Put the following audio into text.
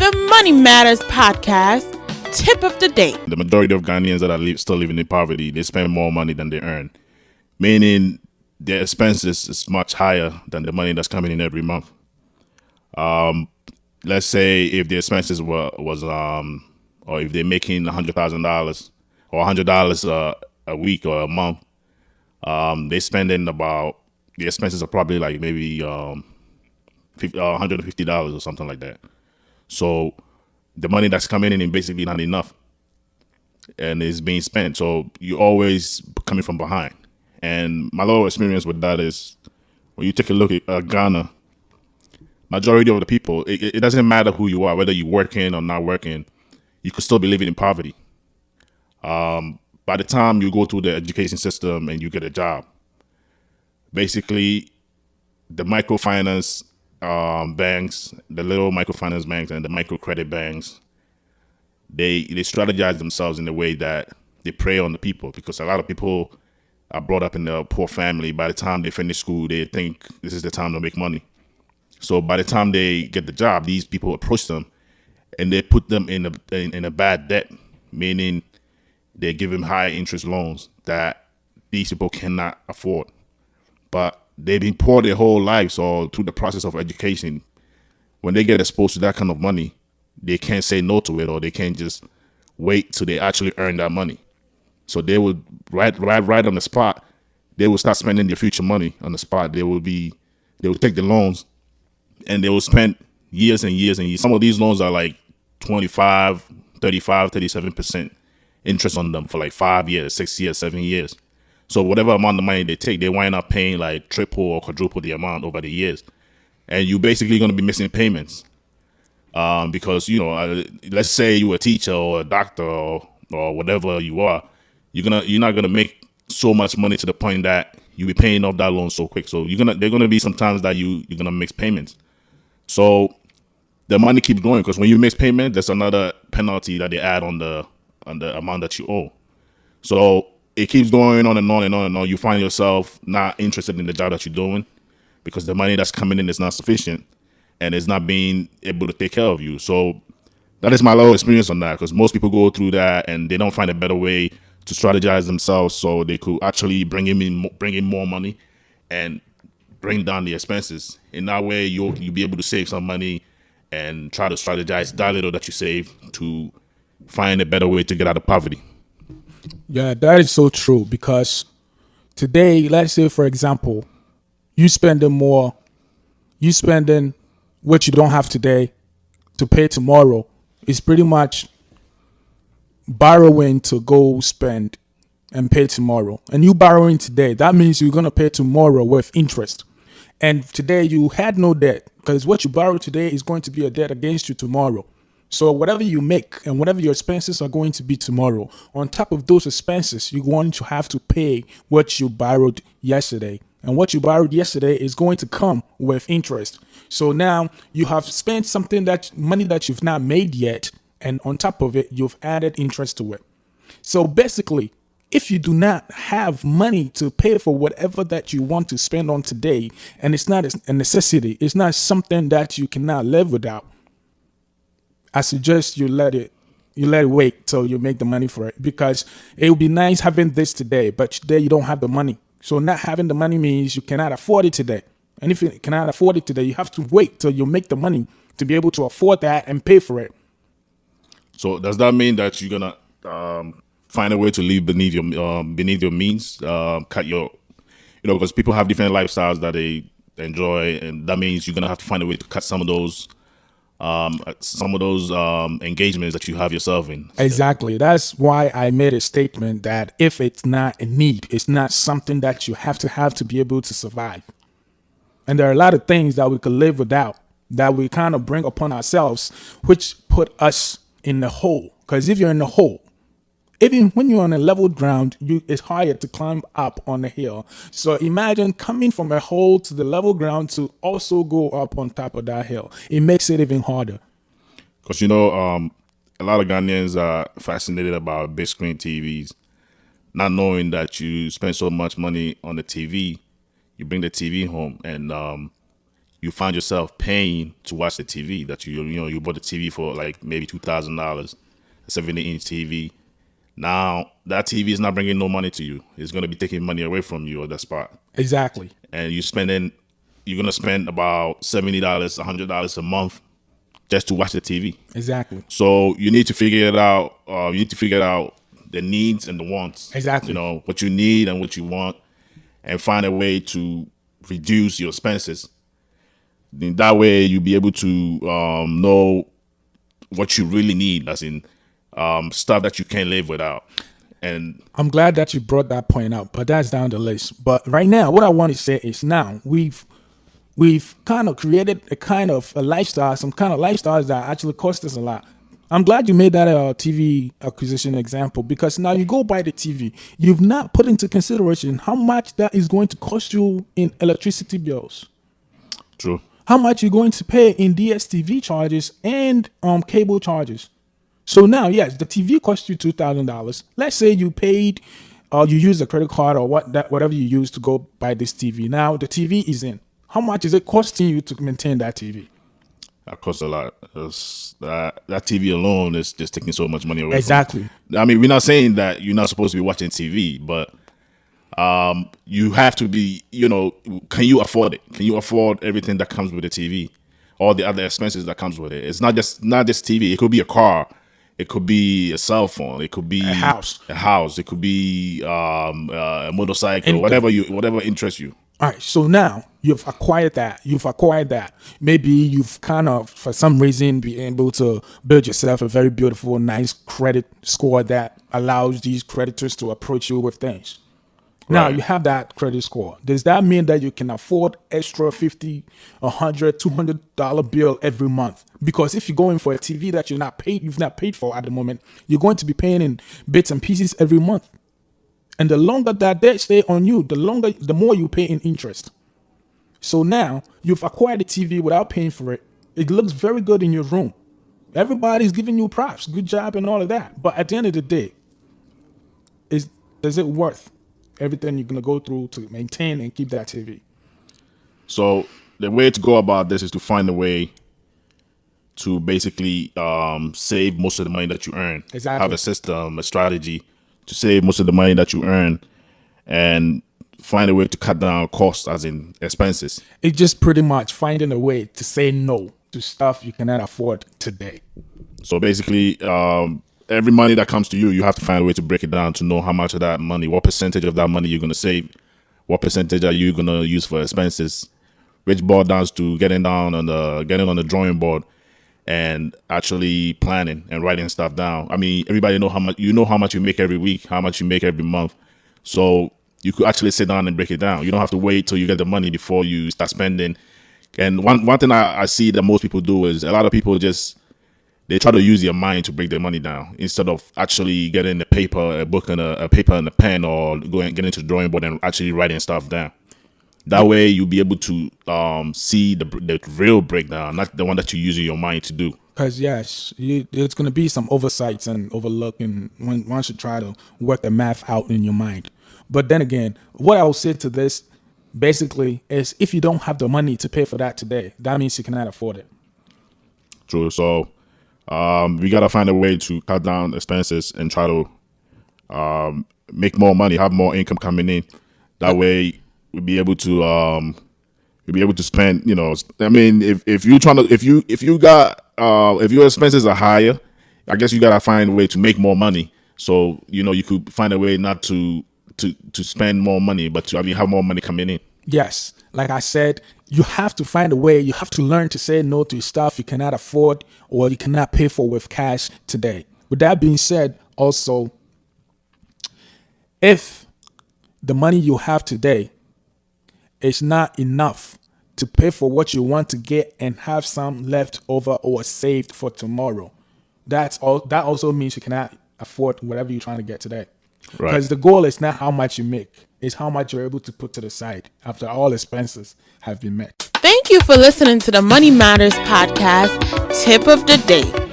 The Money Matters Podcast Tip of the Day. The majority of Ghanaians that are still living in poverty, they spend more money than they earn, meaning their expenses is much higher than the money that's coming in every month. Let's say if the expenses or if they're making $100,000 or $100 a week or a month, they spending about the expenses are probably like maybe $150 or something like that. So the money that's coming in is basically not enough, and it's being spent. So you're always coming from behind. And my little experience with that is when you take a look at Ghana, majority of the people, it doesn't matter who you are, whether you're working or not working, you could still be living in poverty. By the time you go through the education system and you get a job, basically the microfinance banks, the little microfinance banks and the microcredit banks, they strategize themselves in a way that they prey on the people, because a lot of people are brought up in a poor family. By the time they finish school, they think this is the time to make money. So by the time they get the job, these people approach them and they put them in a bad debt, meaning they give them high interest loans that these people cannot afford. But they've been poor their whole lives, so through the process of education, when they get exposed to that kind of money, they can't say no to it, or they can't just wait till they actually earn that money. So they would right on the spot, they will start spending their future money on the spot. They will take the loans and they will spend years and years and years. Some of these loans are like 25, 35, 37% interest on them for like 5 years, 6 years, 7 years. So whatever amount of money they take, they wind up paying like triple or quadruple the amount over the years. And you're basically going to be missing payments. Because, let's say you're a teacher or a doctor or whatever you are, you're not gonna make so much money to the point that you'll be paying off that loan so quick. So they're gonna be sometimes that you're gonna miss payments. So the money keeps growing, because when you miss payment, there's another penalty that they add on the amount that you owe. So it keeps going on and on and on and on. You find yourself not interested in the job that you're doing because the money that's coming in is not sufficient and it's not being able to take care of you. So that is my little experience on that, because most people go through that and they don't find a better way to strategize themselves so they could actually bring in more money and bring down the expenses. In that way, you'll be able to save some money and try to strategize that little that you save to find a better way to get out of poverty. Yeah, that is so true, because today, let's say, for example, you spending what you don't have today to pay tomorrow. Is pretty much borrowing to go spend and pay tomorrow. And you borrowing today, that means you're going to pay tomorrow with interest. And today you had no debt, because what you borrow today is going to be a debt against you tomorrow. So whatever you make and whatever your expenses are going to be tomorrow, on top of those expenses, you're going to have to pay what you borrowed yesterday. And what you borrowed yesterday is going to come with interest. So now you have spent money that you've not made yet, and on top of it, you've added interest to it. So basically, if you do not have money to pay for whatever that you want to spend on today, and it's not a necessity, it's not something that you cannot live without, I suggest you let it wait till you make the money for it, because it would be nice having this today, but today you don't have the money. So not having the money means you cannot afford it today. And if you cannot afford it today, you have to wait till you make the money to be able to afford that and pay for it. So does that mean that you're gonna find a way to live beneath your means? Cut your, because people have different lifestyles that they enjoy, and that means you're gonna have to find a way to cut some of those engagements that you have yourself in. Exactly. That's why I made a statement that if it's not a need, it's not something that you have to be able to survive. And there are a lot of things that we could live without, that we kind of bring upon ourselves, which put us in the hole. Because if you're in the hole, even when you're on a level ground, it's harder to climb up on the hill. So imagine coming from a hole to the level ground to also go up on top of that hill. It makes it even harder. Because, a lot of Ghanaians are fascinated about big screen TVs, not knowing that you spend so much money on the TV. You bring the TV home and you find yourself paying to watch the TV that you bought the TV for like maybe $2,000, a 70-inch TV. Now that TV is not bringing no money to you. It's going to be taking money away from you at that spot. Exactly. And you're going to spend about $70, $100 a month just to watch the TV. Exactly. So you need to figure it out. You need to figure out the needs and the wants. Exactly. What you need and what you want, and find a way to reduce your expenses. In that way, you'll be able to know what you really need, as in stuff that you can't live without. And I'm glad that you brought that point out, but that's down the list. But right now, what I want to say is now we've kind of created a lifestyle, some kind of lifestyles that actually cost us a lot. I'm glad you made that TV acquisition example, because now you go buy the TV. You've not put into consideration how much that is going to cost you in electricity bills. true. How much you're going to pay in DSTV charges and cable charges. So now, yes, the TV costs you $2,000. Let's say you paid, you used a credit card or whatever you use to go buy this TV. Now the TV is in. How much is it costing you to maintain that TV? That costs a lot. That TV alone is just taking so much money away. Exactly. I mean, we're not saying that you're not supposed to be watching TV, but you have to be, can you afford it? Can you afford everything that comes with the TV? All the other expenses that comes with it. It's not just TV. It could be a car. It could be a cell phone. It could be a house. It could be a motorcycle. Anything. Whatever interests you. All right, so now you've acquired that. Maybe you've kind of, for some reason, been able to build yourself a very beautiful, nice credit score that allows these creditors to approach you with things. Now Right. you have that credit score. Does that mean that you can afford extra $50, $100, $200 bill every month? Because if you're going for a TV that you've not paid for at the moment, you're going to be paying in bits and pieces every month. And the longer that they stay on you, the more you pay in interest. So now you've acquired a TV without paying for it. It looks very good in your room. Everybody's giving you props, good job and all of that. But at the end of the day, is it worth everything you're going to go through to maintain and keep that TV? So the way to go about this is to find a way to basically save most of the money that you earn. Exactly. Have a system, a strategy to save most of the money that you earn, and find a way to cut down costs, as in expenses. It's just pretty much finding a way to say no to stuff you cannot afford today. So basically, every money that comes to you, you have to find a way to break it down to know how much of that money, what percentage of that money you're going to save, what percentage are you going to use for expenses, which boils down to getting on the drawing board and actually planning and writing stuff down. I mean, everybody know how much you make every week, how much you make every month. So you could actually sit down and break it down. You don't have to wait till you get the money before you start spending. And one thing I see that most people do is a lot of people they try to use their mind to break their money down instead of actually getting a book and a paper and a pen, or getting to the drawing board and actually writing stuff down. That way you'll be able to see the real breakdown, not the one that you're using your mind to do. Because yes, there's going to be some oversights and overlooking once you try to work the math out in your mind. But then again, what I will say to this basically is, if you don't have the money to pay for that today, that means you cannot afford it. True. So we gotta find a way to cut down expenses and try to make more money, have more income coming in. That way we'll be able to spend. I mean, if your expenses are higher, I guess you gotta find a way to make more money. So you could find a way not to spend more money, but to have more money coming in. Yes, like I said, you have to find a way. You have to learn to say no to stuff you cannot afford or you cannot pay for with cash today. With that being said, also, if the money you have today is not enough to pay for what you want to get and have some left over or saved for tomorrow, that also means you cannot afford whatever you're trying to get today. Right. Because the goal is not how much you make, it's how much you're able to put to the side after all expenses have been met. Thank you for listening to the Money Matters Podcast Tip of the Day.